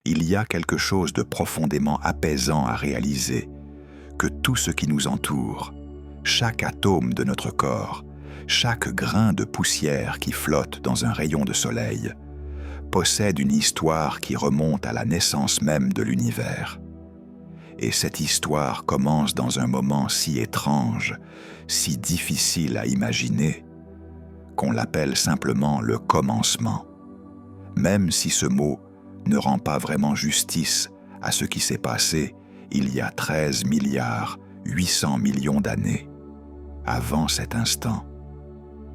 Il y a quelque chose de profondément apaisant à réaliser, que tout ce qui nous entoure, chaque atome de notre corps, chaque grain de poussière qui flotte dans un rayon de soleil, possède une histoire qui remonte à la naissance même de l'univers. Et cette histoire commence dans un moment si étrange, si difficile à imaginer, qu'on l'appelle simplement le commencement, même si ce mot ne rend pas vraiment justice à ce qui s'est passé il y a 13 milliards 800 millions d'années. Avant cet instant,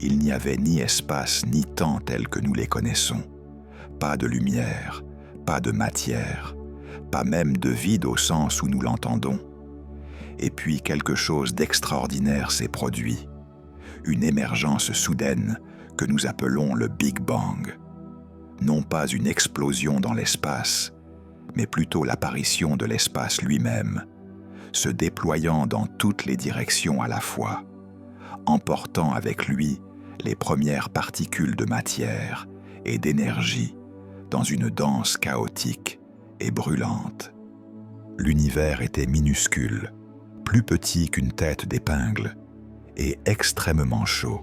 il n'y avait ni espace ni temps tels que nous les connaissons, pas de lumière, pas de matière, pas même de vide au sens où nous l'entendons. Et puis quelque chose d'extraordinaire s'est produit, une émergence soudaine que nous appelons le Big Bang. Non pas une explosion dans l'espace, mais plutôt l'apparition de l'espace lui-même, se déployant dans toutes les directions à la fois, emportant avec lui les premières particules de matière et d'énergie dans une danse chaotique et brûlante. L'univers était minuscule, plus petit qu'une tête d'épingle, et extrêmement chaud.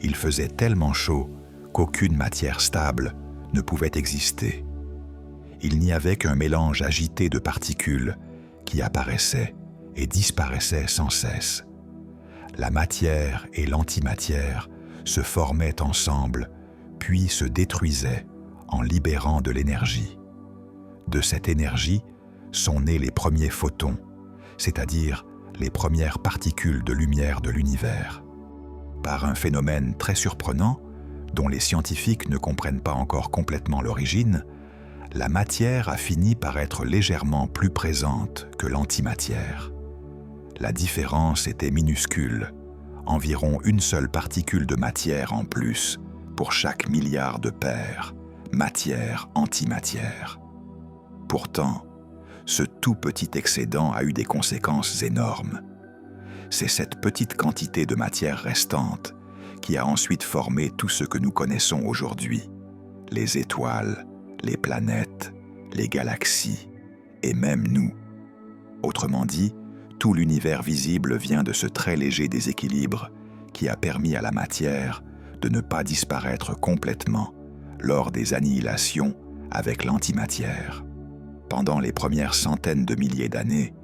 Il faisait tellement chaud qu'aucune matière stable ne pouvait exister. Il n'y avait qu'un mélange agité de particules qui apparaissaient et disparaissaient sans cesse. La matière et l'antimatière se formaient ensemble, puis se détruisaient en libérant de l'énergie. De cette énergie sont nés les premiers photons, c'est-à-dire les premières particules de lumière de l'univers. Par un phénomène très surprenant, dont les scientifiques ne comprennent pas encore complètement l'origine, la matière a fini par être légèrement plus présente que l'antimatière. La différence était minuscule, environ une seule particule de matière en plus pour chaque milliard de paires, matière-antimatière. Pourtant, ce tout petit excédent a eu des conséquences énormes. C'est cette petite quantité de matière restante qui a ensuite formé tout ce que nous connaissons aujourd'hui, les étoiles, les planètes, les galaxies, et même nous. Autrement dit, tout l'univers visible vient de ce très léger déséquilibre qui a permis à la matière de ne pas disparaître complètement lors des annihilations avec l'antimatière. Pendant les premières centaines de milliers d'années,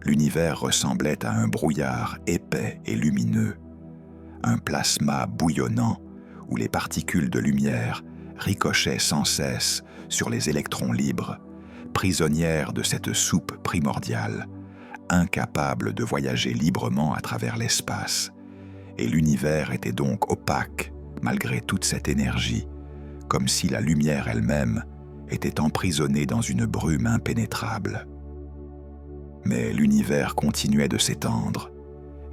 l'univers ressemblait à un brouillard épais et lumineux, un plasma bouillonnant où les particules de lumière ricochaient sans cesse sur les électrons libres, prisonnières de cette soupe primordiale, incapables de voyager librement à travers l'espace. Et l'univers était donc opaque, malgré toute cette énergie, comme si la lumière elle-même était emprisonnée dans une brume impénétrable. Mais l'univers continuait de s'étendre,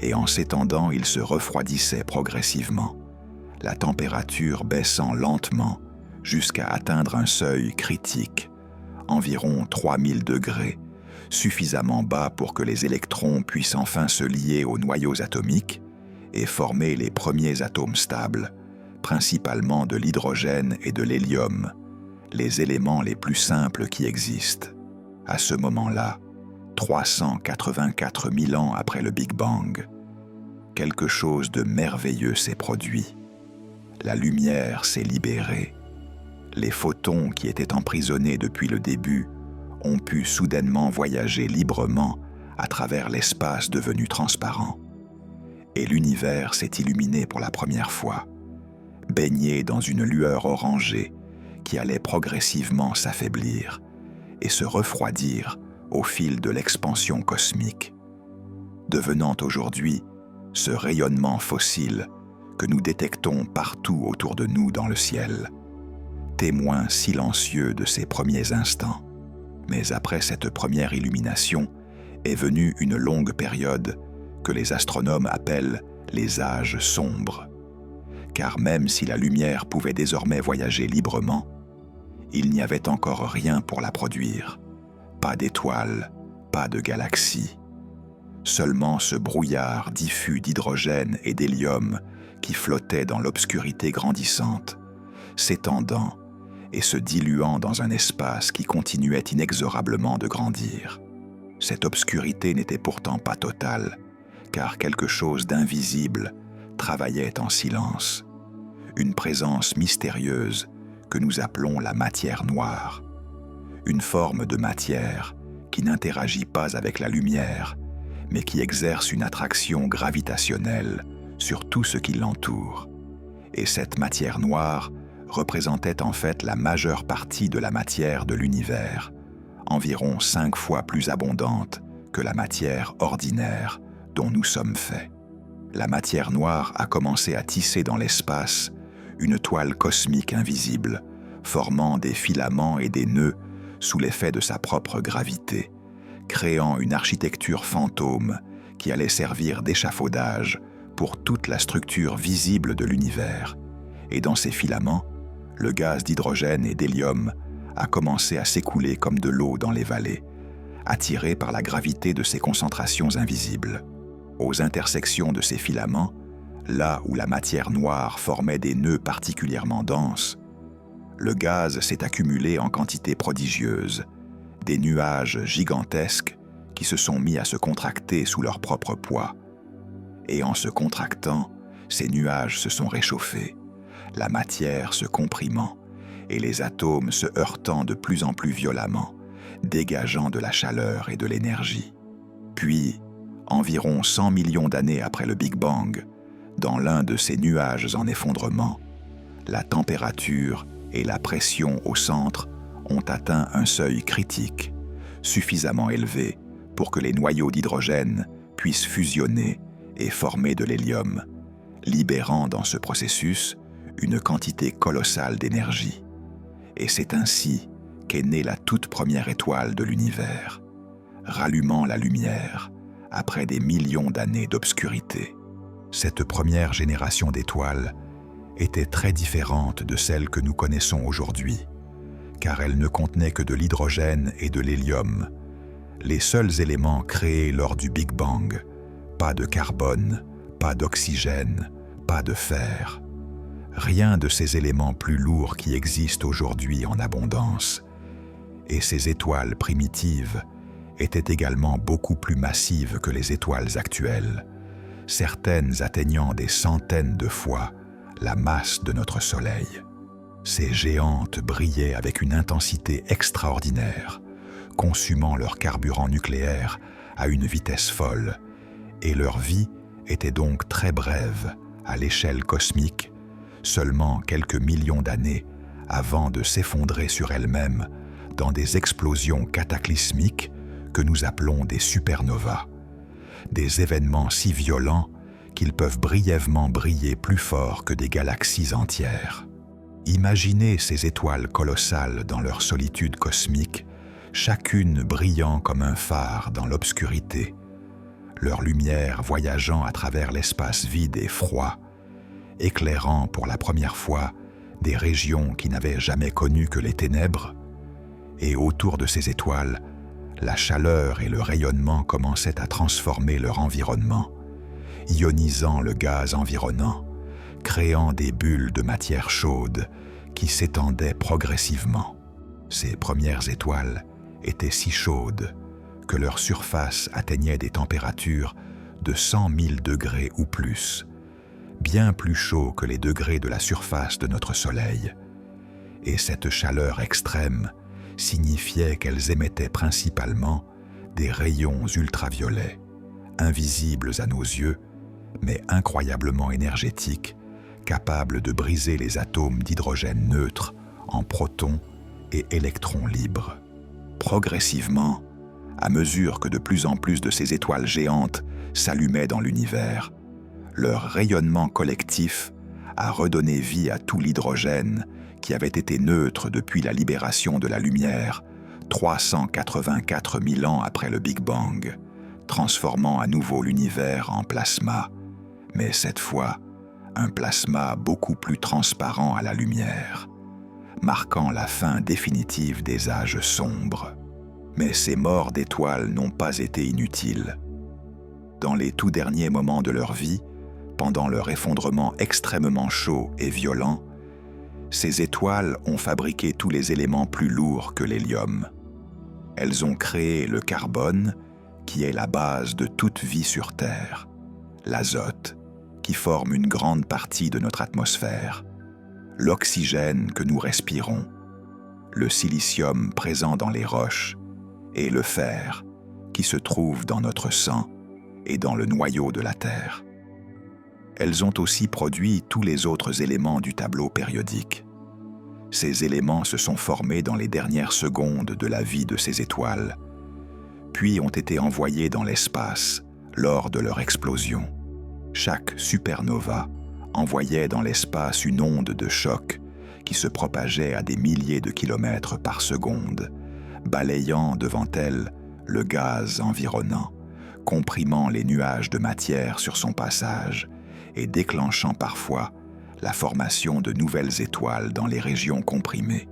et en s'étendant, il se refroidissait progressivement, la température baissant lentement jusqu'à atteindre un seuil critique, environ 3000 degrés, suffisamment bas pour que les électrons puissent enfin se lier aux noyaux atomiques et former les premiers atomes stables, principalement de l'hydrogène et de l'hélium, les éléments les plus simples qui existent. À ce moment-là, 384 000 ans après le Big Bang, quelque chose de merveilleux s'est produit. La lumière s'est libérée. Les photons qui étaient emprisonnés depuis le début ont pu soudainement voyager librement à travers l'espace devenu transparent. Et l'univers s'est illuminé pour la première fois, baigné dans une lueur orangée qui allait progressivement s'affaiblir et se refroidir au fil de l'expansion cosmique, devenant aujourd'hui ce rayonnement fossile que nous détectons partout autour de nous dans le ciel, témoin silencieux de ces premiers instants. Mais après cette première illumination est venue une longue période que les astronomes appellent les âges sombres. Car même si la lumière pouvait désormais voyager librement, il n'y avait encore rien pour la produire. Pas d'étoiles, pas de galaxies. Seulement ce brouillard diffus d'hydrogène et d'hélium qui flottait dans l'obscurité grandissante, s'étendant et se diluant dans un espace qui continuait inexorablement de grandir. Cette obscurité n'était pourtant pas totale, car quelque chose d'invisible travaillait en silence. Une présence mystérieuse que nous appelons la matière noire. Une forme de matière qui n'interagit pas avec la lumière, mais qui exerce une attraction gravitationnelle sur tout ce qui l'entoure. Et cette matière noire représentait en fait la majeure partie de la matière de l'univers, environ 5 fois plus abondante que la matière ordinaire dont nous sommes faits. La matière noire a commencé à tisser dans l'espace une toile cosmique invisible, formant des filaments et des nœuds sous l'effet de sa propre gravité, créant une architecture fantôme qui allait servir d'échafaudage pour toute la structure visible de l'univers. Et dans ces filaments, le gaz d'hydrogène et d'hélium a commencé à s'écouler comme de l'eau dans les vallées, attiré par la gravité de ces concentrations invisibles. Aux intersections de ces filaments, là où la matière noire formait des nœuds particulièrement denses, le gaz s'est accumulé en quantité prodigieuse, des nuages gigantesques qui se sont mis à se contracter sous leur propre poids. Et en se contractant, ces nuages se sont réchauffés, la matière se comprimant et les atomes se heurtant de plus en plus violemment, dégageant de la chaleur et de l'énergie. Puis, environ 100 millions d'années après le Big Bang, dans l'un de ces nuages en effondrement, la température et la pression au centre ont atteint un seuil critique, suffisamment élevé pour que les noyaux d'hydrogène puissent fusionner et former de l'hélium, libérant dans ce processus une quantité colossale d'énergie. Et c'est ainsi qu'est née la toute première étoile de l'univers, rallumant la lumière après des millions d'années d'obscurité. Cette première génération d'étoiles était très différente de celle que nous connaissons aujourd'hui, car elle ne contenait que de l'hydrogène et de l'hélium, les seuls éléments créés lors du Big Bang. Pas de carbone, pas d'oxygène, pas de fer. Rien de ces éléments plus lourds qui existent aujourd'hui en abondance. Et ces étoiles primitives étaient également beaucoup plus massives que les étoiles actuelles, certaines atteignant des centaines de fois la masse de notre Soleil. Ces géantes brillaient avec une intensité extraordinaire, consumant leur carburant nucléaire à une vitesse folle, et leur vie était donc très brève à l'échelle cosmique, seulement quelques millions d'années avant de s'effondrer sur elles-mêmes dans des explosions cataclysmiques que nous appelons des supernovas, des événements si violents qu'ils peuvent brièvement briller plus fort que des galaxies entières. Imaginez ces étoiles colossales dans leur solitude cosmique, chacune brillant comme un phare dans l'obscurité, leur lumière voyageant à travers l'espace vide et froid, éclairant pour la première fois des régions qui n'avaient jamais connu que les ténèbres. Et autour de ces étoiles, la chaleur et le rayonnement commençaient à transformer leur environnement, ionisant le gaz environnant, créant des bulles de matière chaude qui s'étendaient progressivement. Ces premières étoiles étaient si chaudes que leur surface atteignait des températures de 100 000 degrés ou plus, bien plus chaud que les degrés de la surface de notre Soleil. Et cette chaleur extrême signifiait qu'elles émettaient principalement des rayons ultraviolets, invisibles à nos yeux, mais incroyablement énergétiques, capables de briser les atomes d'hydrogène neutre en protons et électrons libres. Progressivement, à mesure que de plus en plus de ces étoiles géantes s'allumaient dans l'univers, leur rayonnement collectif a redonné vie à tout l'hydrogène qui avait été neutre depuis la libération de la lumière 384 000 ans après le Big Bang, transformant à nouveau l'univers en plasma, mais cette fois, un plasma beaucoup plus transparent à la lumière, marquant la fin définitive des âges sombres. Mais ces morts d'étoiles n'ont pas été inutiles. Dans les tout derniers moments de leur vie, pendant leur effondrement extrêmement chaud et violent, Ces étoiles ont fabriqué tous les éléments plus lourds que l'hélium. Elles ont créé le carbone, qui est la base de toute vie sur Terre, l'azote, qui forme une grande partie de notre atmosphère, l'oxygène que nous respirons, le silicium présent dans les roches et le fer qui se trouve dans notre sang et dans le noyau de la Terre. Elles ont aussi produit tous les autres éléments du tableau périodique. Ces éléments se sont formés dans les dernières secondes de la vie de ces étoiles, puis ont été envoyés dans l'espace lors de leur explosion. Chaque supernova envoyait dans l'espace une onde de choc qui se propageait à des milliers de kilomètres par seconde, balayant devant elle le gaz environnant, comprimant les nuages de matière sur son passage et déclenchant parfois la formation de nouvelles étoiles dans les régions comprimées,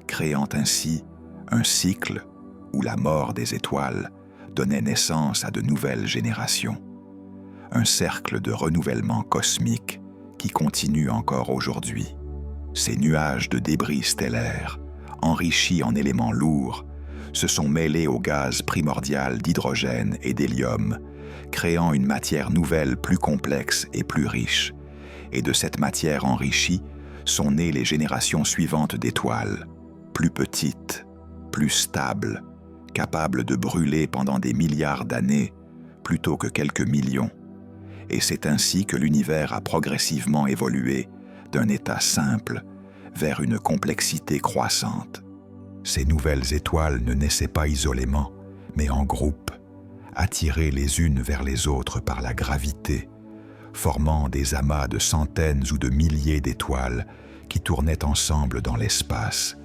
créant ainsi un cycle où la mort des étoiles donnait naissance à de nouvelles générations. Un cercle de renouvellement cosmique qui continue encore aujourd'hui. Ces nuages de débris stellaires, enrichis en éléments lourds, se sont mêlés au gaz primordial d'hydrogène et d'hélium, créant une matière nouvelle plus complexe et plus riche. Et de cette matière enrichie sont nées les générations suivantes d'étoiles, plus petites, plus stables, capables de brûler pendant des milliards d'années plutôt que quelques millions. Et c'est ainsi que l'univers a progressivement évolué d'un état simple vers une complexité croissante. Ces nouvelles étoiles ne naissaient pas isolément, mais en groupe, attirées les unes vers les autres par la gravité, formant des amas de centaines ou de milliers d'étoiles qui tournaient ensemble dans l'espace.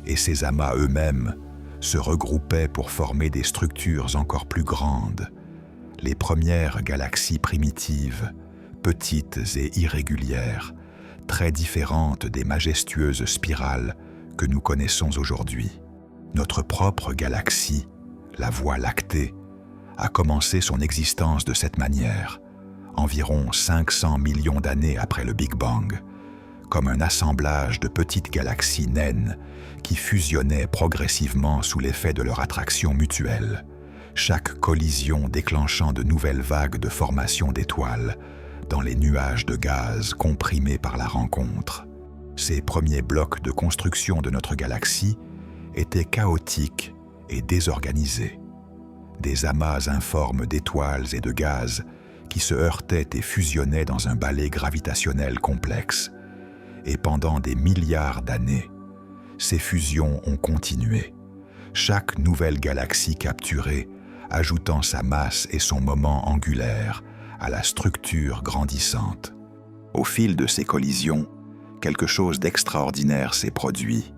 Et ces amas eux-mêmes se regroupaient pour former des structures encore plus grandes, les premières galaxies primitives, petites et irrégulières, très différentes des majestueuses spirales que nous connaissons aujourd'hui. Notre propre galaxie, la Voie lactée, a commencé son existence de cette manière, environ 500 millions d'années après le Big Bang, comme un assemblage de petites galaxies naines qui fusionnaient progressivement sous l'effet de leur attraction mutuelle, chaque collision déclenchant de nouvelles vagues de formation d'étoiles dans les nuages de gaz comprimés par la rencontre. Ces premiers blocs de construction de notre galaxie étaient chaotiques et désorganisés. Des amas informes d'étoiles et de gaz qui se heurtaient et fusionnaient dans un balai gravitationnel complexe. Et pendant des milliards d'années, ces fusions ont continué, chaque nouvelle galaxie capturée ajoutant sa masse et son moment angulaire à la structure grandissante. Au fil de ces collisions, quelque chose d'extraordinaire s'est produit.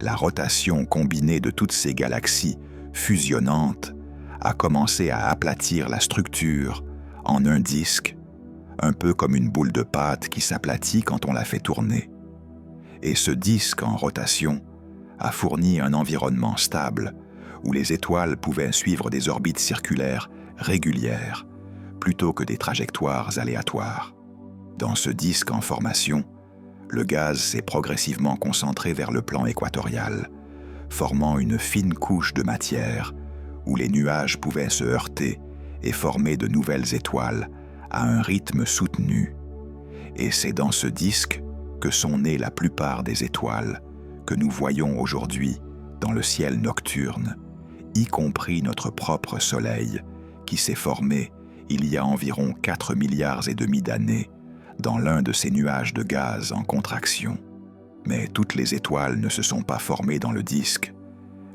La rotation combinée de toutes ces galaxies fusionnantes a commencé à aplatir la structure en un disque, un peu comme une boule de pâte qui s'aplatit quand on la fait tourner. Et ce disque en rotation a fourni un environnement stable où les étoiles pouvaient suivre des orbites circulaires régulières plutôt que des trajectoires aléatoires. Dans ce disque en formation, le gaz s'est progressivement concentré vers le plan équatorial, formant une fine couche de matière où les nuages pouvaient se heurter et former de nouvelles étoiles à un rythme soutenu. Et c'est dans ce disque que sont nées la plupart des étoiles que nous voyons aujourd'hui dans le ciel nocturne, y compris notre propre Soleil, qui s'est formé il y a environ 4,5 milliards d'années dans l'un de ces nuages de gaz en contraction. Mais toutes les étoiles ne se sont pas formées dans le disque.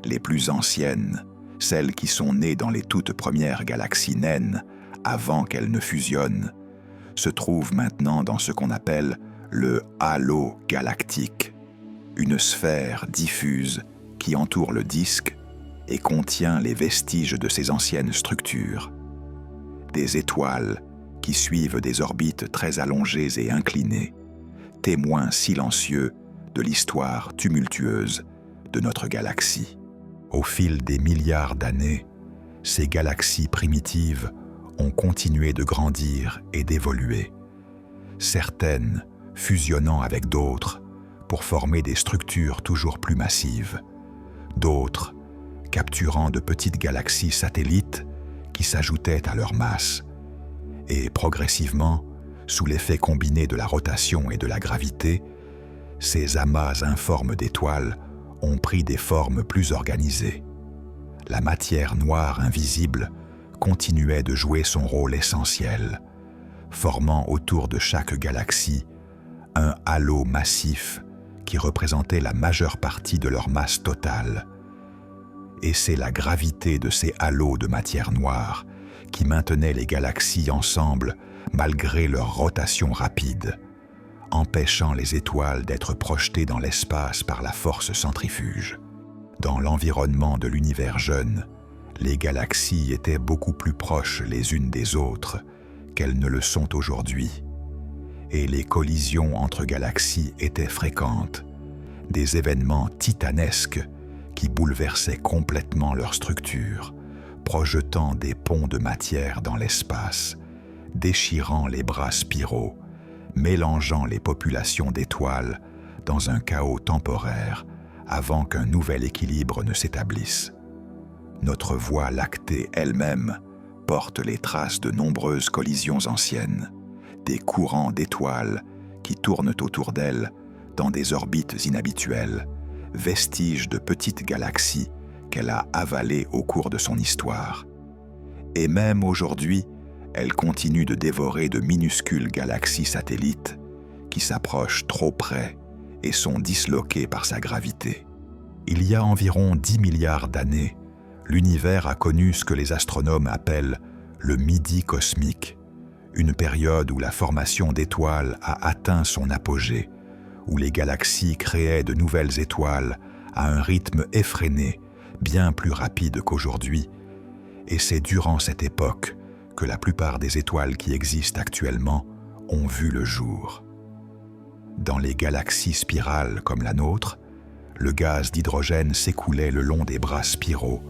Les plus anciennes, celles qui sont nées dans les toutes premières galaxies naines, avant qu'elles ne fusionnent, se trouvent maintenant dans ce qu'on appelle le halo galactique, une sphère diffuse qui entoure le disque et contient les vestiges de ces anciennes structures. Des étoiles qui suivent des orbites très allongées et inclinées, témoins silencieux de l'histoire tumultueuse de notre galaxie. Au fil des milliards d'années, ces galaxies primitives ont continué de grandir et d'évoluer, certaines fusionnant avec d'autres pour former des structures toujours plus massives. D'autres, capturant de petites galaxies satellites qui s'ajoutaient à leur masse. Et progressivement, sous l'effet combiné de la rotation et de la gravité, ces amas informes d'étoiles ont pris des formes plus organisées. La matière noire invisible continuait de jouer son rôle essentiel, formant autour de chaque galaxie un halo massif qui représentait la majeure partie de leur masse totale. Et c'est la gravité de ces halos de matière noire qui maintenait les galaxies ensemble malgré leur rotation rapide, empêchant les étoiles d'être projetées dans l'espace par la force centrifuge. Dans l'environnement de l'univers jeune, les galaxies étaient beaucoup plus proches les unes des autres qu'elles ne le sont aujourd'hui. Et les collisions entre galaxies étaient fréquentes, des événements titanesques qui bouleversaient complètement leur structure, projetant des ponts de matière dans l'espace, déchirant les bras spiraux, mélangeant les populations d'étoiles dans un chaos temporaire avant qu'un nouvel équilibre ne s'établisse. Notre Voie lactée elle-même porte les traces de nombreuses collisions anciennes, des courants d'étoiles qui tournent autour d'elle dans des orbites inhabituelles, vestiges de petites galaxies qu'elle a avalées au cours de son histoire. Et même aujourd'hui, elle continue de dévorer de minuscules galaxies satellites qui s'approchent trop près et sont disloquées par sa gravité. Il y a environ 10 milliards d'années, l'univers a connu ce que les astronomes appellent le midi cosmique, une période où la formation d'étoiles a atteint son apogée, où les galaxies créaient de nouvelles étoiles à un rythme effréné, bien plus rapide qu'aujourd'hui, et c'est durant cette époque que la plupart des étoiles qui existent actuellement ont vu le jour. Dans les galaxies spirales comme la nôtre, le gaz d'hydrogène s'écoulait le long des bras spiraux,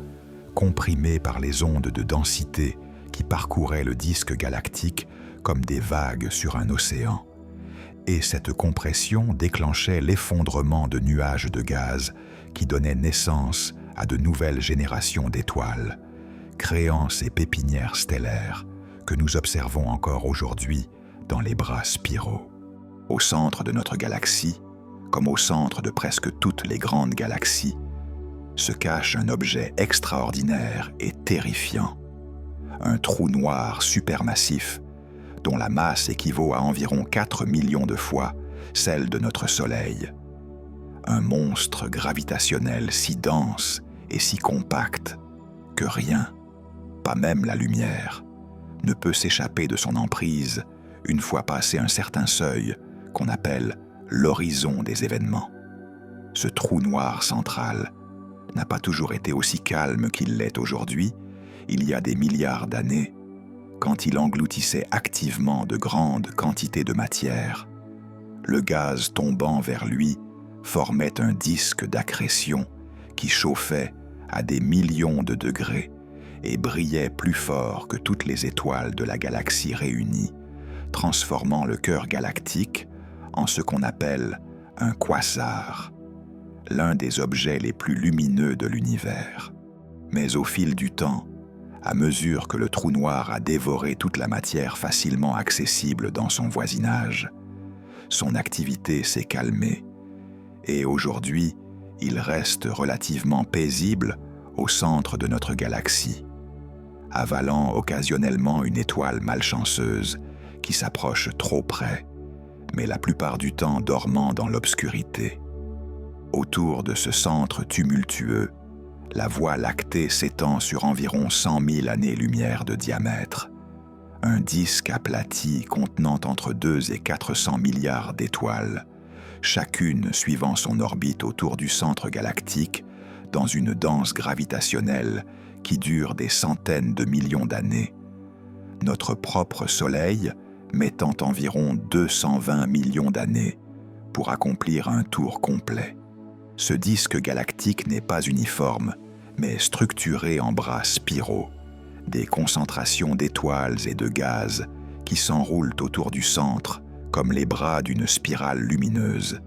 comprimé par les ondes de densité qui parcouraient le disque galactique comme des vagues sur un océan. Et cette compression déclenchait l'effondrement de nuages de gaz qui donnaient naissance à de nouvelles générations d'étoiles, créant ces pépinières stellaires que nous observons encore aujourd'hui dans les bras spiraux. Au centre de notre galaxie, comme au centre de presque toutes les grandes galaxies, se cache un objet extraordinaire et terrifiant, un trou noir supermassif dont la masse équivaut à environ 4 millions de fois celle de notre Soleil. Un monstre gravitationnel si dense et si compact que rien, pas même la lumière, ne peut s'échapper de son emprise une fois passé un certain seuil qu'on appelle l'horizon des événements. Ce trou noir central n'a pas toujours été aussi calme qu'il l'est aujourd'hui, il y a des milliards d'années, quand il engloutissait activement de grandes quantités de matière. Le gaz tombant vers lui formait un disque d'accrétion qui chauffait à des millions de degrés et brillait plus fort que toutes les étoiles de la galaxie réunies, transformant le cœur galactique en ce qu'on appelle un quasar, l'un des objets les plus lumineux de l'univers. Mais au fil du temps, à mesure que le trou noir a dévoré toute la matière facilement accessible dans son voisinage, son activité s'est calmée, et aujourd'hui, il reste relativement paisible au centre de notre galaxie, avalant occasionnellement une étoile malchanceuse qui s'approche trop près, mais la plupart du temps dormant dans l'obscurité. Autour de ce centre tumultueux, la Voie lactée s'étend sur environ 100 000 années-lumière de diamètre, un disque aplati contenant entre 2 et 400 milliards d'étoiles, chacune suivant son orbite autour du centre galactique dans une danse gravitationnelle qui dure des centaines de millions d'années. Notre propre Soleil mettant environ 220 millions d'années pour accomplir un tour complet. Ce disque galactique n'est pas uniforme, mais structuré en bras spiraux, des concentrations d'étoiles et de gaz qui s'enroulent autour du centre comme les bras d'une spirale lumineuse.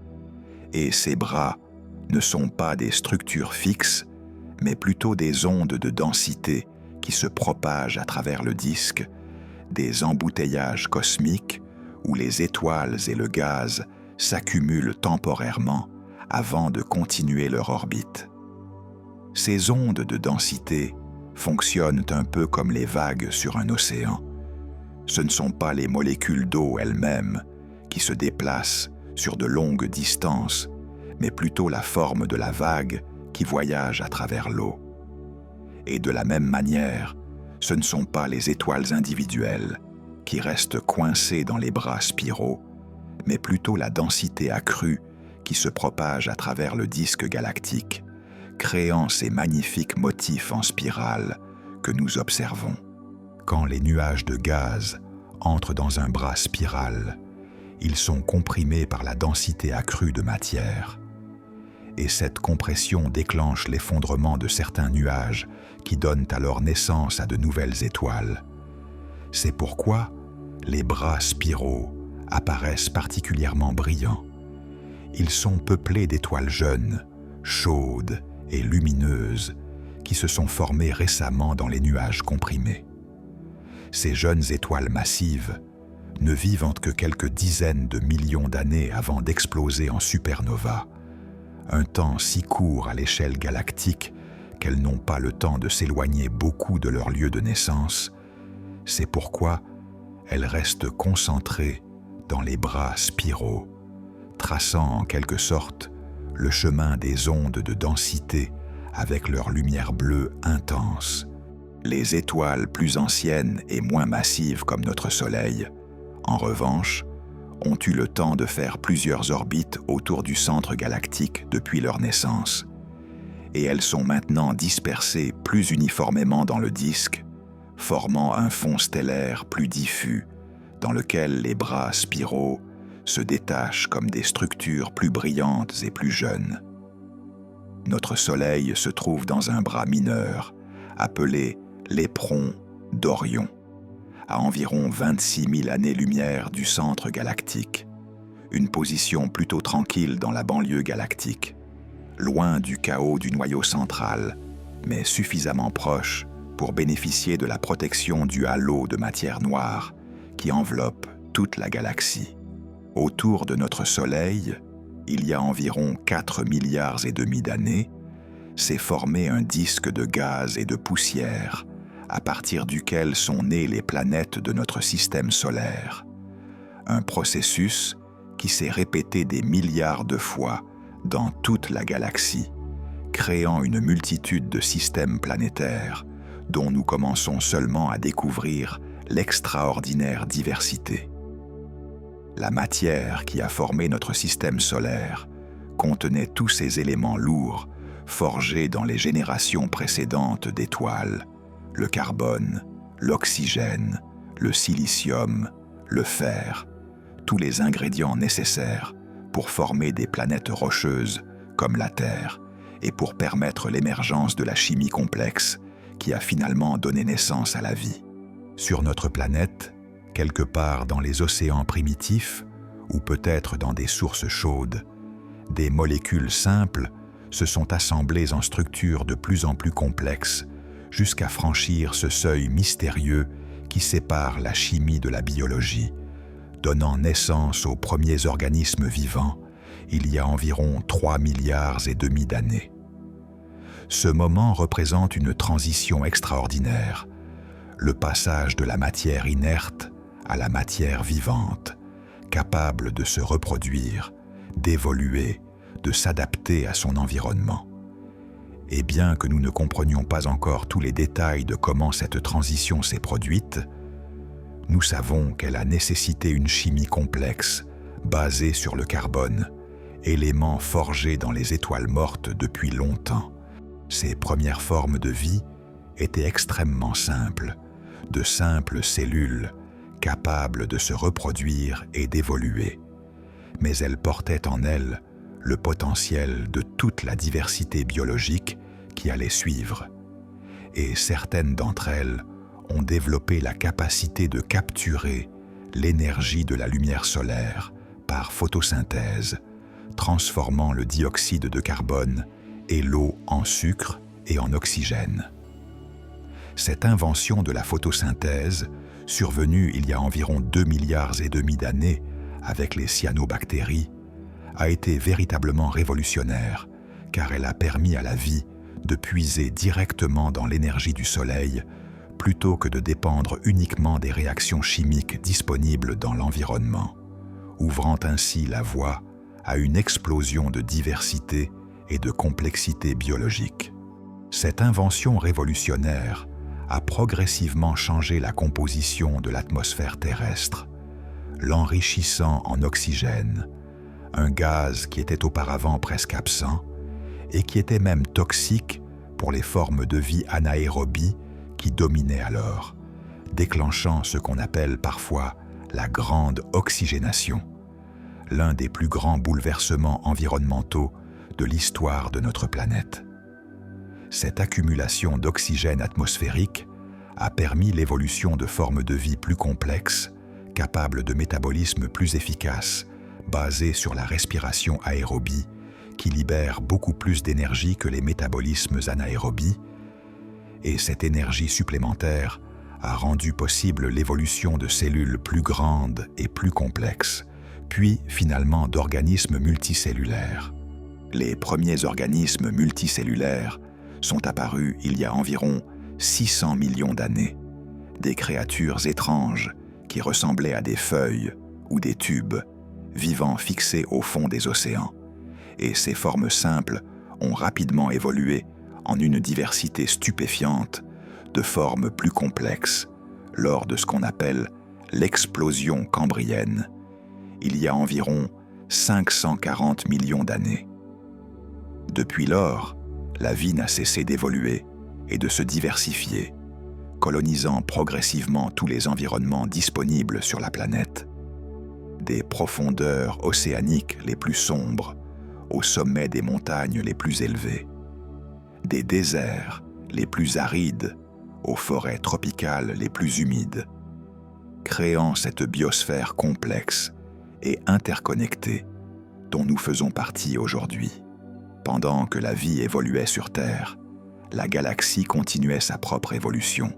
Et ces bras ne sont pas des structures fixes, mais plutôt des ondes de densité qui se propagent à travers le disque, des emboutteillages cosmiques où les étoiles et le gaz s'accumulent temporairement avant de continuer leur orbite. Ces ondes de densité fonctionnent un peu comme les vagues sur un océan. Ce ne sont pas les molécules d'eau elles-mêmes qui se déplacent sur de longues distances, mais plutôt la forme de la vague qui voyage à travers l'eau. Et de la même manière, ce ne sont pas les étoiles individuelles qui restent coincées dans les bras spiraux, mais plutôt la densité accrue qui se propage à travers le disque galactique, créant ces magnifiques motifs en spirale que nous observons. Quand les nuages de gaz entrent dans un bras spiral, ils sont comprimés par la densité accrue de matière. Et cette compression déclenche l'effondrement de certains nuages qui donnent alors naissance à de nouvelles étoiles. C'est pourquoi les bras spiraux apparaissent particulièrement brillants. Ils sont peuplés d'étoiles jeunes, chaudes et lumineuses qui se sont formées récemment dans les nuages comprimés. Ces jeunes étoiles massives, ne vivant que quelques dizaines de millions d'années avant d'exploser en supernova, un temps si court à l'échelle galactique qu'elles n'ont pas le temps de s'éloigner beaucoup de leur lieu de naissance, c'est pourquoi elles restent concentrées dans les bras spiraux, traçant en quelque sorte le chemin des ondes de densité avec leur lumière bleue intense. Les étoiles plus anciennes et moins massives comme notre Soleil, en revanche, ont eu le temps de faire plusieurs orbites autour du centre galactique depuis leur naissance. Et elles sont maintenant dispersées plus uniformément dans le disque, formant un fond stellaire plus diffus, dans lequel les bras spiraux se détachent comme des structures plus brillantes et plus jeunes. Notre Soleil se trouve dans un bras mineur, appelé l'éperon d'Orion, à environ 26 000 années-lumière du centre galactique, une position plutôt tranquille dans la banlieue galactique, loin du chaos du noyau central, mais suffisamment proche pour bénéficier de la protection du halo de matière noire qui enveloppe toute la galaxie. Autour de notre Soleil, il y a environ 4,5 milliards d'années, s'est formé un disque de gaz et de poussière, à partir duquel sont nées les planètes de notre système solaire. Un processus qui s'est répété des milliards de fois dans toute la galaxie, créant une multitude de systèmes planétaires dont nous commençons seulement à découvrir l'extraordinaire diversité. La matière qui a formé notre système solaire contenait tous ces éléments lourds forgés dans les générations précédentes d'étoiles: le carbone, l'oxygène, le silicium, le fer, tous les ingrédients nécessaires pour former des planètes rocheuses comme la Terre et pour permettre l'émergence de la chimie complexe qui a finalement donné naissance à la vie. Sur notre planète, quelque part dans les océans primitifs ou peut-être dans des sources chaudes, des molécules simples se sont assemblées en structures de plus en plus complexes jusqu'à franchir ce seuil mystérieux qui sépare la chimie de la biologie, donnant naissance aux premiers organismes vivants il y a environ 3,5 milliards d'années. Ce moment représente une transition extraordinaire, le passage de la matière inerte à la matière vivante, capable de se reproduire, d'évoluer, de s'adapter à son environnement. Et bien que nous ne comprenions pas encore tous les détails de comment cette transition s'est produite, nous savons qu'elle a nécessité une chimie complexe, basée sur le carbone, élément forgé dans les étoiles mortes depuis longtemps. Ces premières formes de vie étaient extrêmement simples, de simples cellules capables de se reproduire et d'évoluer. Mais elles portaient en elles le potentiel de toute la diversité biologique qui allait suivre. Et certaines d'entre elles ont développé la capacité de capturer l'énergie de la lumière solaire par photosynthèse, transformant le dioxyde de carbone et l'eau en sucre et en oxygène. Cette invention de la photosynthèse, survenue il y a environ 2,5 milliards d'années avec les cyanobactéries, a été véritablement révolutionnaire car elle a permis à la vie de puiser directement dans l'énergie du soleil plutôt que de dépendre uniquement des réactions chimiques disponibles dans l'environnement, ouvrant ainsi la voie à une explosion de diversité et de complexité biologique. Cette invention révolutionnaire a progressivement changé la composition de l'atmosphère terrestre, l'enrichissant en oxygène, un gaz qui était auparavant presque absent et qui était même toxique pour les formes de vie anaérobies qui dominaient alors, déclenchant ce qu'on appelle parfois la grande oxygénation, l'un des plus grands bouleversements environnementaux de l'histoire de notre planète. Cette accumulation d'oxygène atmosphérique a permis l'évolution de formes de vie plus complexes, capables de métabolisme plus efficace, basées sur la respiration aérobie, qui libère beaucoup plus d'énergie que les métabolismes anaérobies, et cette énergie supplémentaire a rendu possible l'évolution de cellules plus grandes et plus complexes, puis finalement d'organismes multicellulaires. Les premiers organismes multicellulaires sont apparus il y a environ 600 millions d'années, des créatures étranges qui ressemblaient à des feuilles ou des tubes, vivant fixés au fond des océans, et ces formes simples ont rapidement évolué en une diversité stupéfiante de formes plus complexes lors de ce qu'on appelle l'explosion cambrienne, il y a environ 540 millions d'années. Depuis lors, la vie n'a cessé d'évoluer et de se diversifier, colonisant progressivement tous les environnements disponibles sur la planète. Des profondeurs océaniques les plus sombres au sommet des montagnes les plus élevées, des déserts les plus arides aux forêts tropicales les plus humides, créant cette biosphère complexe et interconnectée dont nous faisons partie aujourd'hui. Pendant que la vie évoluait sur Terre, la galaxie continuait sa propre évolution,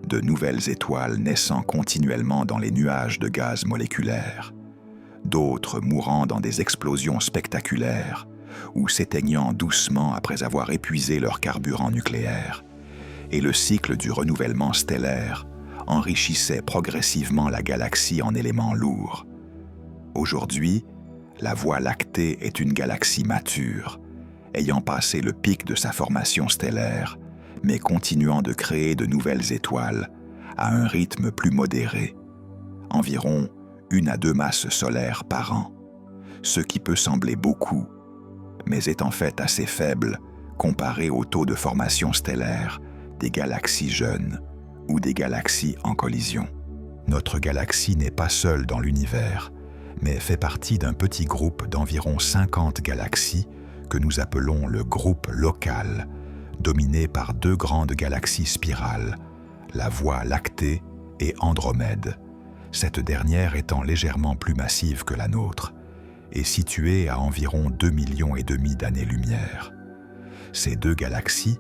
de nouvelles étoiles naissant continuellement dans les nuages de gaz moléculaires, d'autres mourant dans des explosions spectaculaires ou s'éteignant doucement après avoir épuisé leur carburant nucléaire, et le cycle du renouvellement stellaire enrichissait progressivement la galaxie en éléments lourds. Aujourd'hui, la Voie lactée est une galaxie mature, ayant passé le pic de sa formation stellaire, mais continuant de créer de nouvelles étoiles à un rythme plus modéré, environ 1 à 2 masses solaires par an, ce qui peut sembler beaucoup, mais est en fait assez faible comparé au taux de formation stellaire des galaxies jeunes ou des galaxies en collision. Notre galaxie n'est pas seule dans l'univers, mais fait partie d'un petit groupe d'environ 50 galaxies que nous appelons le groupe local, dominé par 2 grandes galaxies spirales, la Voie lactée et Andromède, cette dernière étant légèrement plus massive que la nôtre et située à environ 2,5 millions d'années-lumière. Ces 2 galaxies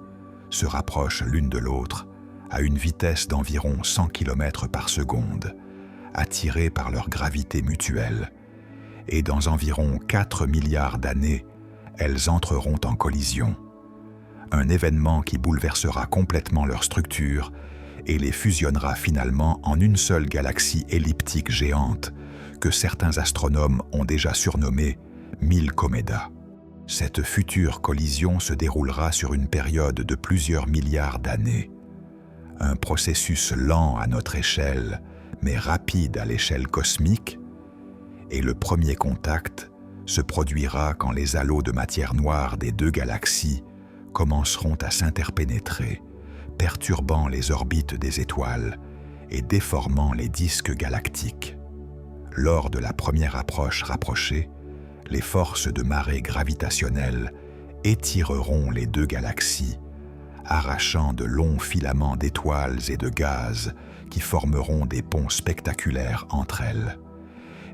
se rapprochent l'une de l'autre à une vitesse d'environ 100 km par seconde, attirées par leur gravité mutuelle, et dans environ 4 milliards d'années, elles entreront en collision, un événement qui bouleversera complètement leur structure et les fusionnera finalement en une seule galaxie elliptique géante que certains astronomes ont déjà surnommée Milkomeda. Cette future collision se déroulera sur une période de plusieurs milliards d'années, un processus lent à notre échelle, mais rapide à l'échelle cosmique, et le premier contact se produira quand les halos de matière noire des 2 galaxies commenceront à s'interpénétrer, perturbant les orbites des étoiles et déformant les disques galactiques. Lors de la première approche rapprochée, les forces de marée gravitationnelle étireront les 2 galaxies, arrachant de longs filaments d'étoiles et de gaz qui formeront des ponts spectaculaires entre elles.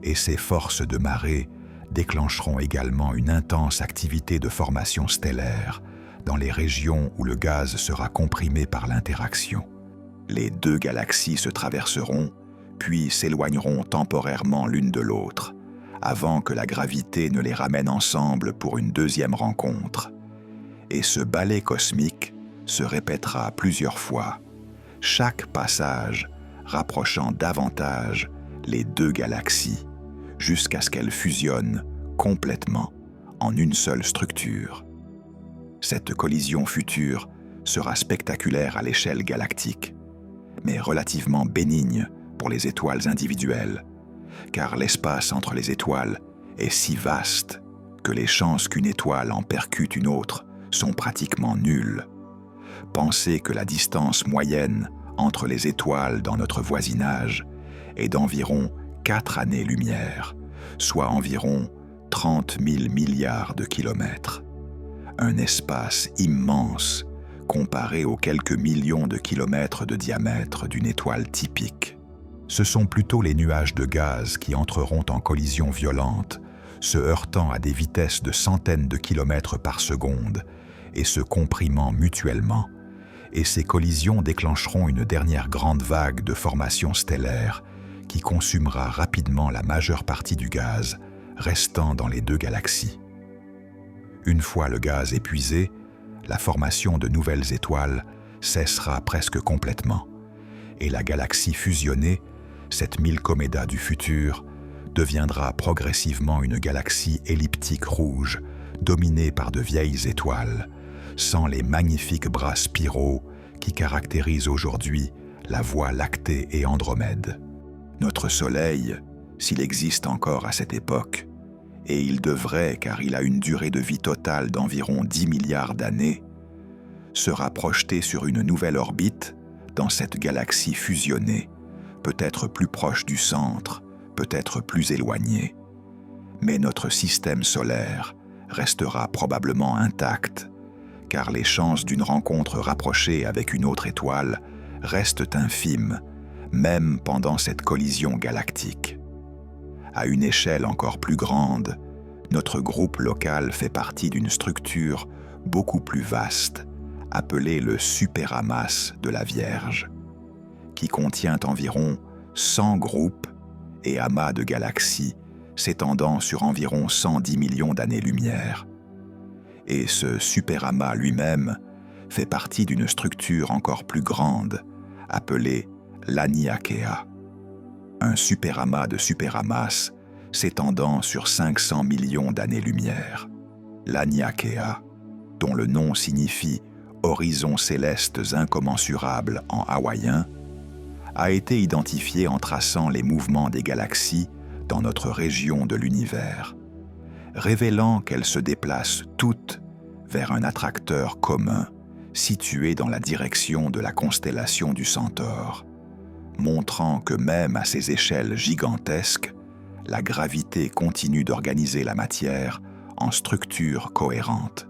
Et ces forces de marée déclencheront également une intense activité de formation stellaire dans les régions où le gaz sera comprimé par l'interaction. Les deux galaxies se traverseront, puis s'éloigneront temporairement l'une de l'autre, avant que la gravité ne les ramène ensemble pour une deuxième rencontre. Et ce ballet cosmique se répétera plusieurs fois, chaque passage rapprochant davantage les deux galaxies, jusqu'à ce qu'elles fusionnent complètement en une seule structure. Cette collision future sera spectaculaire à l'échelle galactique, mais relativement bénigne pour les étoiles individuelles, car l'espace entre les étoiles est si vaste que les chances qu'une étoile en percute une autre sont pratiquement nulles. Pensez que la distance moyenne entre les étoiles dans notre voisinage est d'environ 4 années-lumière, soit environ 30 000 milliards de kilomètres. Un espace immense comparé aux quelques millions de kilomètres de diamètre d'une étoile typique. Ce sont plutôt les nuages de gaz qui entreront en collision violente, se heurtant à des vitesses de centaines de kilomètres par seconde et se comprimant mutuellement, et ces collisions déclencheront une dernière grande vague de formation stellaire qui consumera rapidement la majeure partie du gaz restant dans les deux galaxies. Une fois le gaz épuisé, la formation de nouvelles étoiles cessera presque complètement, et la galaxie fusionnée, cette Milkomeda du futur, deviendra progressivement une galaxie elliptique rouge, dominée par de vieilles étoiles, sans les magnifiques bras spiraux qui caractérisent aujourd'hui la Voie lactée et Andromède. Notre Soleil, s'il existe encore à cette époque, et il devrait car il a une durée de vie totale d'environ 10 milliards d'années, sera projeté sur une nouvelle orbite dans cette galaxie fusionnée, peut-être plus proche du centre, peut-être plus éloignée. Mais notre système solaire restera probablement intact, car les chances d'une rencontre rapprochée avec une autre étoile restent infimes, même pendant cette collision galactique. À une échelle encore plus grande, notre groupe local fait partie d'une structure beaucoup plus vaste, appelée le superamas de la Vierge, qui contient environ 100 groupes et amas de galaxies s'étendant sur environ 110 millions d'années-lumière. Et ce superamas lui-même fait partie d'une structure encore plus grande, appelée l'Aniakea, un superamas de superamas s'étendant sur 500 millions d'années-lumière. L'Aniakea, dont le nom signifie « horizons célestes incommensurables » en hawaïen, a été identifié en traçant les mouvements des galaxies dans notre région de l'univers, révélant qu'elles se déplacent toutes vers un attracteur commun situé dans la direction de la constellation du Centaure, montrant que même à ces échelles gigantesques, la gravité continue d'organiser la matière en structures cohérentes.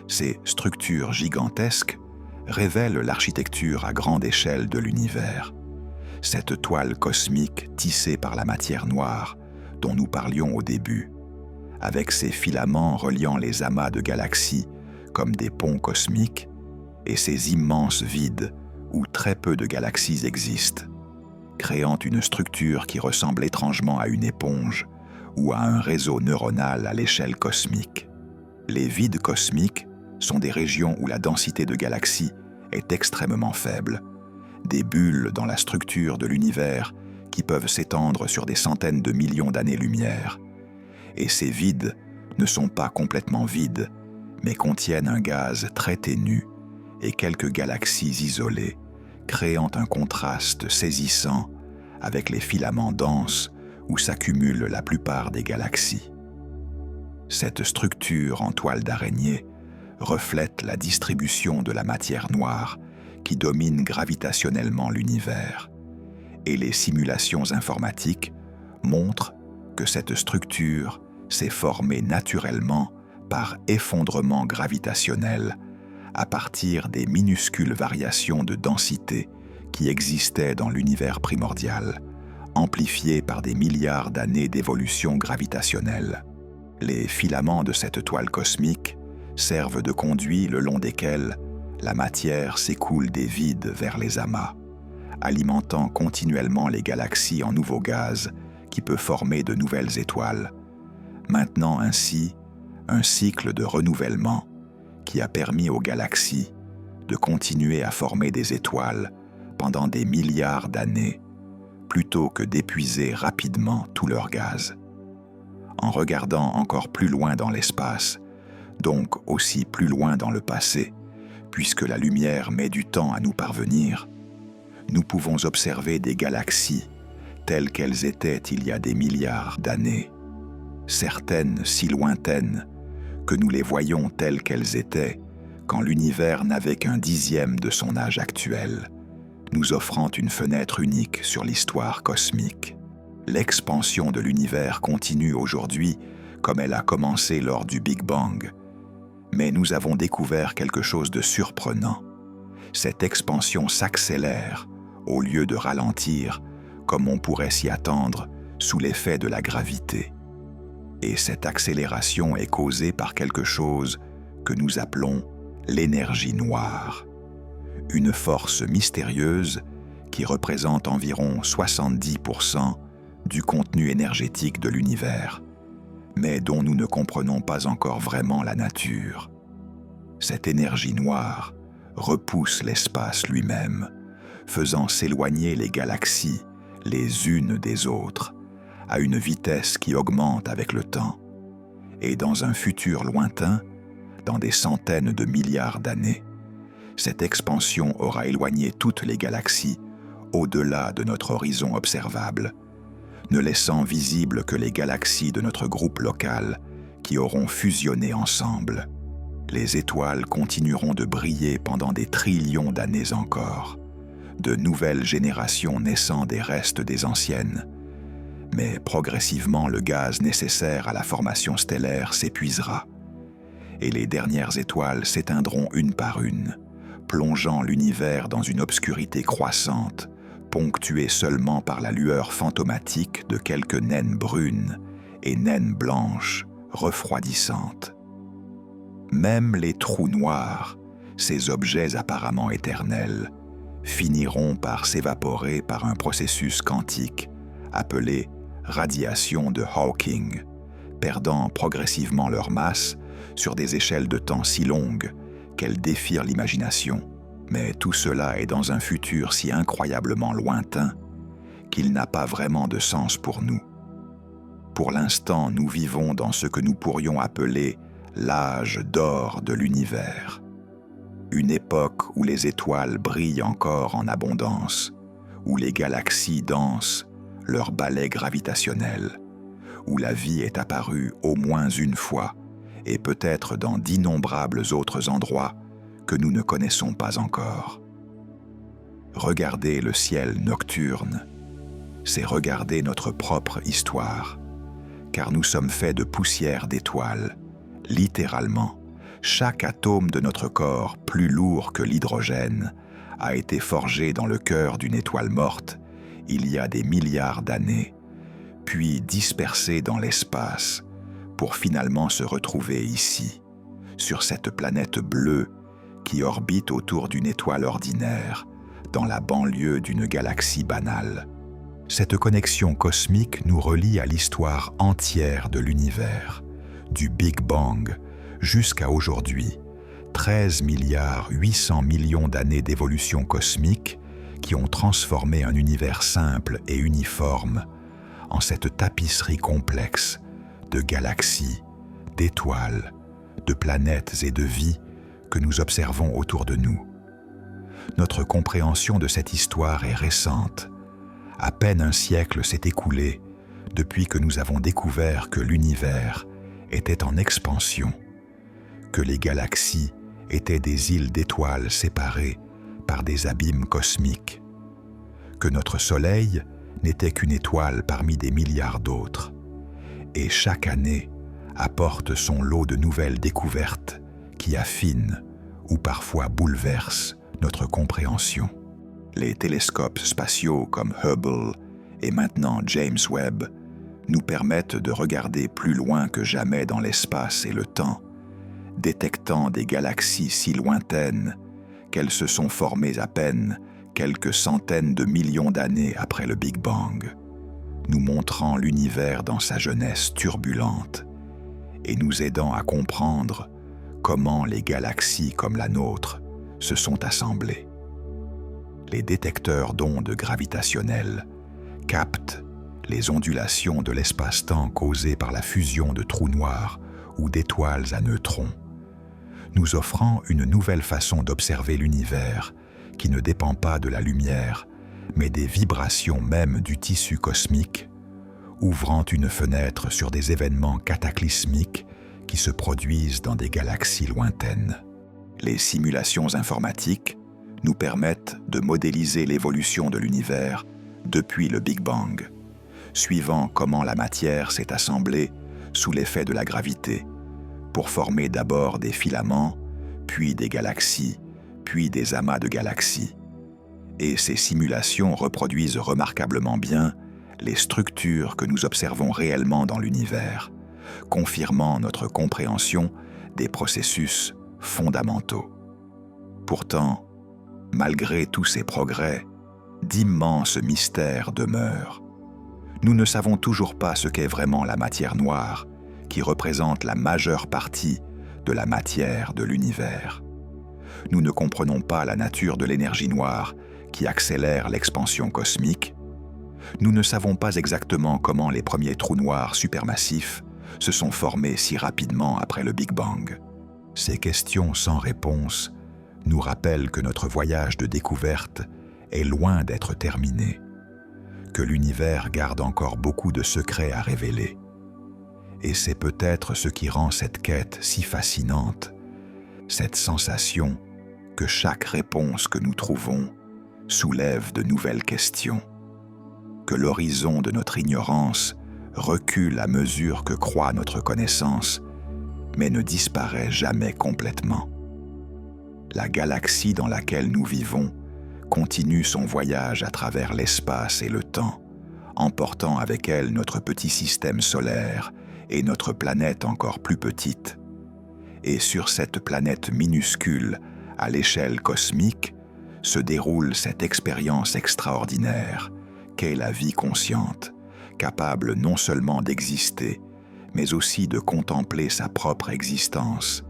Ces structures gigantesques révèlent l'architecture à grande échelle de l'univers, cette toile cosmique tissée par la matière noire dont nous parlions au début, avec ses filaments reliant les amas de galaxies comme des ponts cosmiques et ces immenses vides où très peu de galaxies existent, créant une structure qui ressemble étrangement à une éponge ou à un réseau neuronal à l'échelle cosmique. Les vides cosmiques sont des régions où la densité de galaxies est extrêmement faible, des bulles dans la structure de l'univers qui peuvent s'étendre sur des centaines de millions d'années-lumière. Et ces vides ne sont pas complètement vides, mais contiennent un gaz très ténu et quelques galaxies isolées, créant un contraste saisissant avec les filaments denses où s'accumulent la plupart des galaxies. Cette structure en toile d'araignée reflète la distribution de la matière noire qui domine gravitationnellement l'univers, et les simulations informatiques montrent que cette structure s'est formée naturellement par effondrement gravitationnel à partir des minuscules variations de densité qui existaient dans l'univers primordial, amplifiées par des milliards d'années d'évolution gravitationnelle. Les filaments de cette toile cosmique servent de conduits le long desquels la matière s'écoule des vides vers les amas, alimentant continuellement les galaxies en nouveaux gaz qui peut former de nouvelles étoiles, maintenant ainsi un cycle de renouvellement qui a permis aux galaxies de continuer à former des étoiles pendant des milliards d'années, plutôt que d'épuiser rapidement tout leur gaz. En regardant encore plus loin dans l'espace, donc aussi plus loin dans le passé, puisque la lumière met du temps à nous parvenir, nous pouvons observer des galaxies telles qu'elles étaient il y a des milliards d'années, certaines si lointaines que nous les voyons telles qu'elles étaient quand l'univers n'avait qu'un dixième de son âge actuel, nous offrant une fenêtre unique sur l'histoire cosmique. L'expansion de l'univers continue aujourd'hui comme elle a commencé lors du Big Bang, mais nous avons découvert quelque chose de surprenant. Cette expansion s'accélère au lieu de ralentir comme on pourrait s'y attendre sous l'effet de la gravité. Et cette accélération est causée par quelque chose que nous appelons l'énergie noire, une force mystérieuse qui représente environ 70% du contenu énergétique de l'univers, mais dont nous ne comprenons pas encore vraiment la nature. Cette énergie noire repousse l'espace lui-même, faisant s'éloigner les galaxies les unes des autres, à une vitesse qui augmente avec le temps. Et dans un futur lointain, dans des centaines de milliards d'années, cette expansion aura éloigné toutes les galaxies au-delà de notre horizon observable, ne laissant visibles que les galaxies de notre groupe local qui auront fusionné ensemble. Les étoiles continueront de briller pendant des trillions d'années encore, de nouvelles générations naissant des restes des anciennes. Mais progressivement, le gaz nécessaire à la formation stellaire s'épuisera, et les dernières étoiles s'éteindront une par une, plongeant l'univers dans une obscurité croissante, ponctuée seulement par la lueur fantomatique de quelques naines brunes et naines blanches refroidissantes. Même les trous noirs, ces objets apparemment éternels, finiront par s'évaporer par un processus quantique appelé radiation de Hawking, perdant progressivement leur masse sur des échelles de temps si longues qu'elles défient l'imagination. Mais tout cela est dans un futur si incroyablement lointain qu'il n'a pas vraiment de sens pour nous. Pour l'instant, nous vivons dans ce que nous pourrions appeler l'âge d'or de l'univers, une époque où les étoiles brillent encore en abondance, où les galaxies dansent leur ballet gravitationnel, où la vie est apparue au moins une fois et peut-être dans d'innombrables autres endroits que nous ne connaissons pas encore. Regarder le ciel nocturne, c'est regarder notre propre histoire, car nous sommes faits de poussière d'étoiles, littéralement. Chaque atome de notre corps, plus lourd que l'hydrogène, a été forgé dans le cœur d'une étoile morte il y a des milliards d'années, puis dispersé dans l'espace pour finalement se retrouver ici, sur cette planète bleue qui orbite autour d'une étoile ordinaire, dans la banlieue d'une galaxie banale. Cette connexion cosmique nous relie à l'histoire entière de l'univers, du Big Bang jusqu'à aujourd'hui, 13 milliards 800 millions d'années d'évolution cosmique qui ont transformé un univers simple et uniforme en cette tapisserie complexe de galaxies, d'étoiles, de planètes et de vie que nous observons autour de nous. Notre compréhension de cette histoire est récente. À peine un siècle s'est écoulé depuis que nous avons découvert que l'univers était en expansion, que les galaxies étaient des îles d'étoiles séparées par des abîmes cosmiques, que notre Soleil n'était qu'une étoile parmi des milliards d'autres, et chaque année apporte son lot de nouvelles découvertes qui affinent ou parfois bouleversent notre compréhension. Les télescopes spatiaux comme Hubble et maintenant James Webb nous permettent de regarder plus loin que jamais dans l'espace et le temps, détectant des galaxies si lointaines qu'elles se sont formées à peine quelques centaines de millions d'années après le Big Bang, nous montrant l'univers dans sa jeunesse turbulente et nous aidant à comprendre comment les galaxies comme la nôtre se sont assemblées. Les détecteurs d'ondes gravitationnelles captent les ondulations de l'espace-temps causées par la fusion de trous noirs ou d'étoiles à neutrons, nous offrant une nouvelle façon d'observer l'univers qui ne dépend pas de la lumière, mais des vibrations même du tissu cosmique, ouvrant une fenêtre sur des événements cataclysmiques qui se produisent dans des galaxies lointaines. Les simulations informatiques nous permettent de modéliser l'évolution de l'univers depuis le Big Bang, suivant comment la matière s'est assemblée sous l'effet de la gravité, pour former d'abord des filaments, puis des galaxies, puis des amas de galaxies. Et ces simulations reproduisent remarquablement bien les structures que nous observons réellement dans l'univers, confirmant notre compréhension des processus fondamentaux. Pourtant, malgré tous ces progrès, d'immenses mystères demeurent. Nous ne savons toujours pas ce qu'est vraiment la matière noire, qui représente la majeure partie de la matière de l'univers. Nous ne comprenons pas la nature de l'énergie noire qui accélère l'expansion cosmique. Nous ne savons pas exactement comment les premiers trous noirs supermassifs se sont formés si rapidement après le Big Bang. Ces questions sans réponse nous rappellent que notre voyage de découverte est loin d'être terminé, que l'univers garde encore beaucoup de secrets à révéler. Et c'est peut-être ce qui rend cette quête si fascinante, cette sensation que chaque réponse que nous trouvons soulève de nouvelles questions, que l'horizon de notre ignorance recule à mesure que croît notre connaissance, mais ne disparaît jamais complètement. La galaxie dans laquelle nous vivons continue son voyage à travers l'espace et le temps, emportant avec elle notre petit système solaire et notre planète encore plus petite. Et sur cette planète minuscule, à l'échelle cosmique, se déroule cette expérience extraordinaire qu'est la vie consciente, capable non seulement d'exister, mais aussi de contempler sa propre existence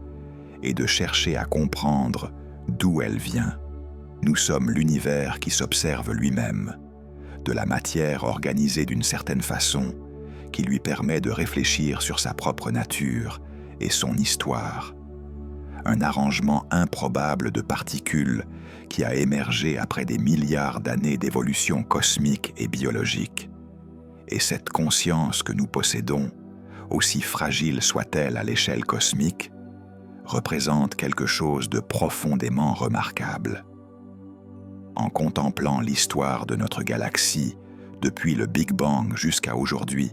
et de chercher à comprendre d'où elle vient. Nous sommes l'univers qui s'observe lui-même, de la matière organisée d'une certaine façon, qui lui permet de réfléchir sur sa propre nature et son histoire. Un arrangement improbable de particules qui a émergé après des milliards d'années d'évolution cosmique et biologique. Et cette conscience que nous possédons, aussi fragile soit-elle à l'échelle cosmique, représente quelque chose de profondément remarquable. En contemplant l'histoire de notre galaxie depuis le Big Bang jusqu'à aujourd'hui,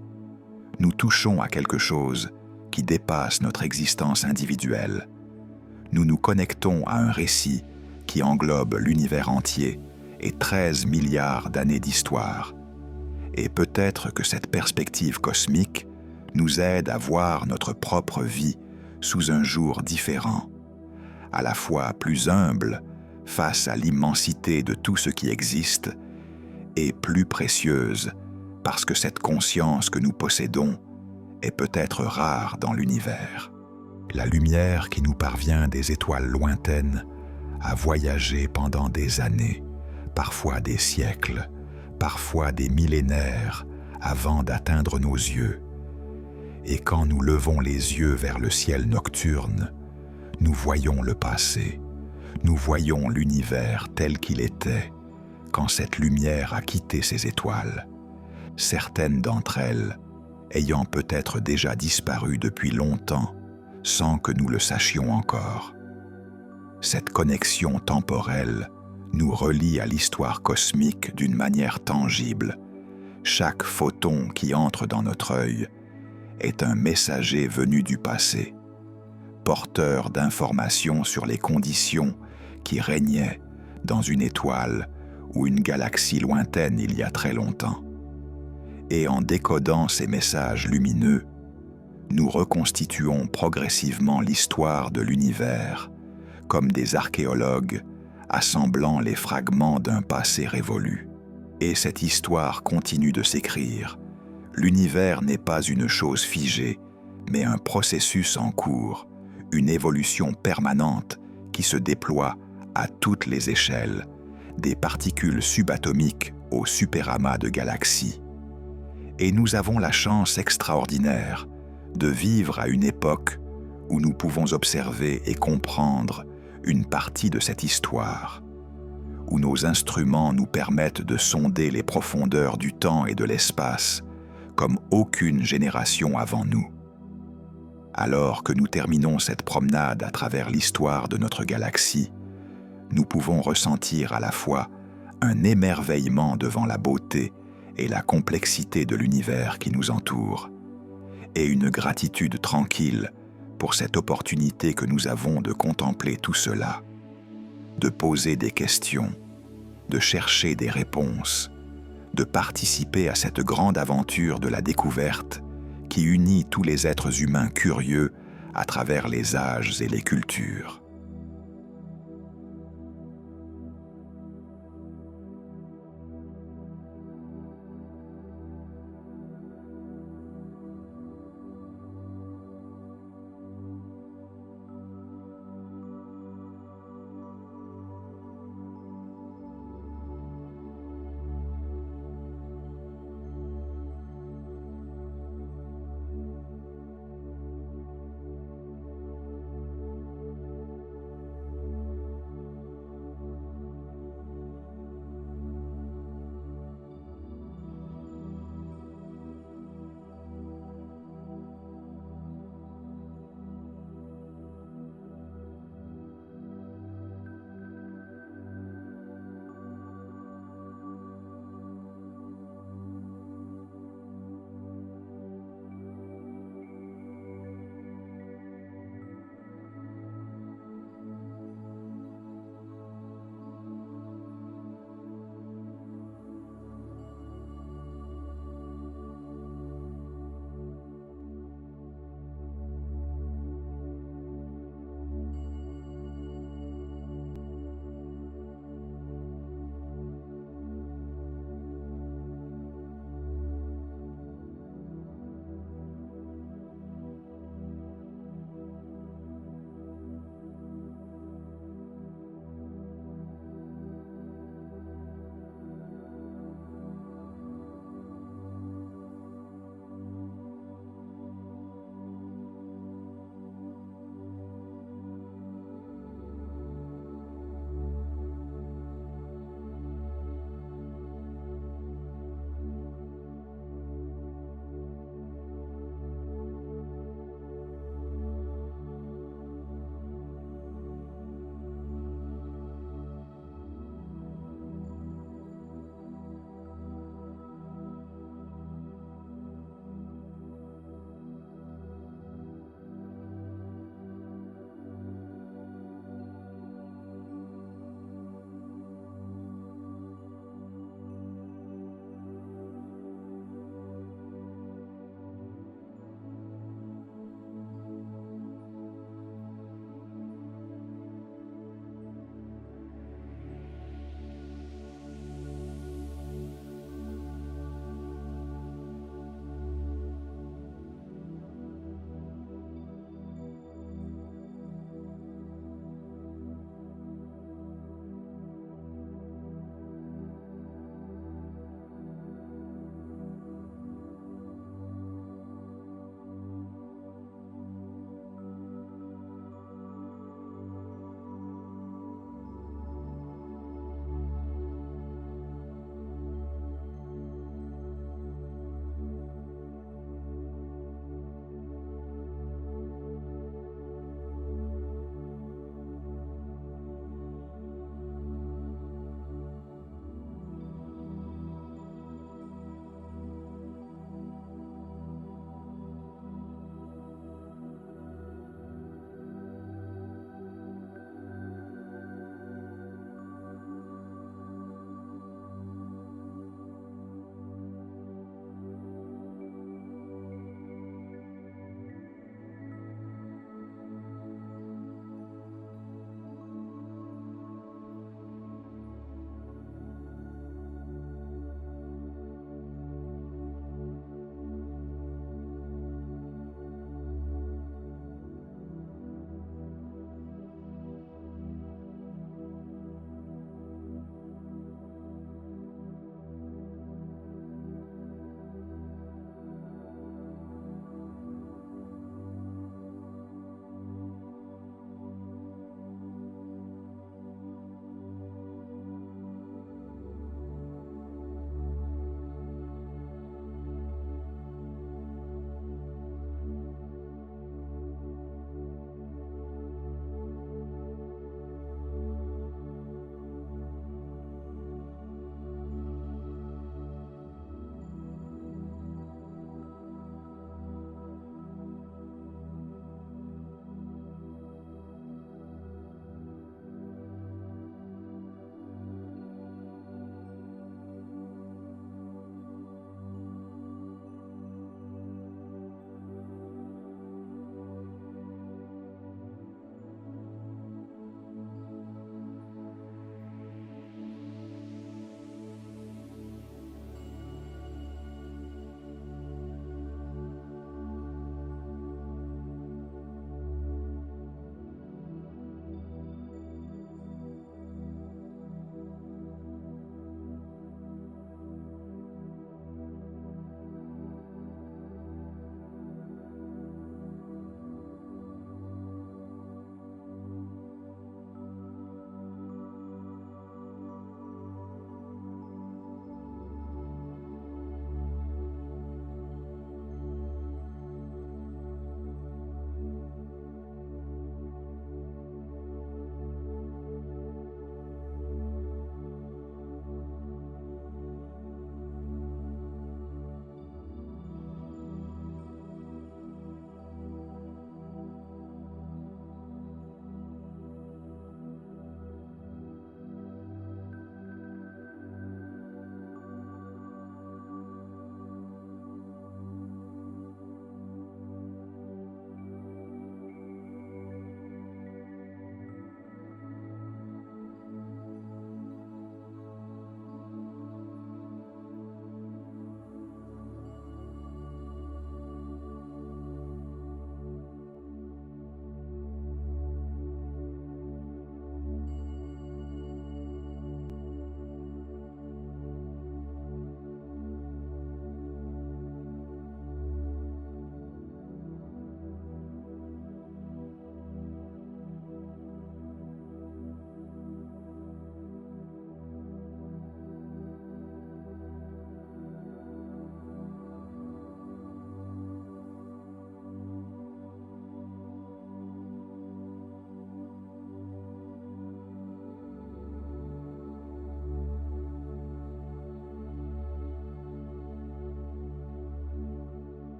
nous touchons à quelque chose qui dépasse notre existence individuelle. Nous nous connectons à un récit qui englobe l'univers entier et 13 milliards d'années d'histoire. Et peut-être que cette perspective cosmique nous aide à voir notre propre vie sous un jour différent, à la fois plus humble face à l'immensité de tout ce qui existe et plus précieuse parce que cette conscience que nous possédons est peut-être rare dans l'univers. La lumière qui nous parvient des étoiles lointaines a voyagé pendant des années, parfois des siècles, parfois des millénaires avant d'atteindre nos yeux. Et quand nous levons les yeux vers le ciel nocturne, nous voyons le passé, nous voyons l'univers tel qu'il était quand cette lumière a quitté ces étoiles, certaines d'entre elles ayant peut-être déjà disparu depuis longtemps sans que nous le sachions encore. Cette connexion temporelle nous relie à l'histoire cosmique d'une manière tangible. Chaque photon qui entre dans notre œil est un messager venu du passé, porteur d'informations sur les conditions qui régnaient dans une étoile ou une galaxie lointaine il y a très longtemps. et en décodant ces messages lumineux, nous reconstituons progressivement l'histoire de l'univers, comme des archéologues assemblant les fragments d'un passé révolu. Et cette histoire continue de s'écrire. L'univers n'est pas une chose figée, mais un processus en cours, une évolution permanente qui se déploie à toutes les échelles, des particules subatomiques au superamas de galaxies. Et nous avons la chance extraordinaire de vivre à une époque où nous pouvons observer et comprendre une partie de cette histoire, où nos instruments nous permettent de sonder les profondeurs du temps et de l'espace comme aucune génération avant nous. Alors que nous terminons cette promenade à travers l'histoire de notre galaxie, nous pouvons ressentir à la fois un émerveillement devant la beauté et la complexité de l'univers qui nous entoure, et une gratitude tranquille pour cette opportunité que nous avons de contempler tout cela, de poser des questions, de chercher des réponses, de participer à cette grande aventure de la découverte qui unit tous les êtres humains curieux à travers les âges et les cultures.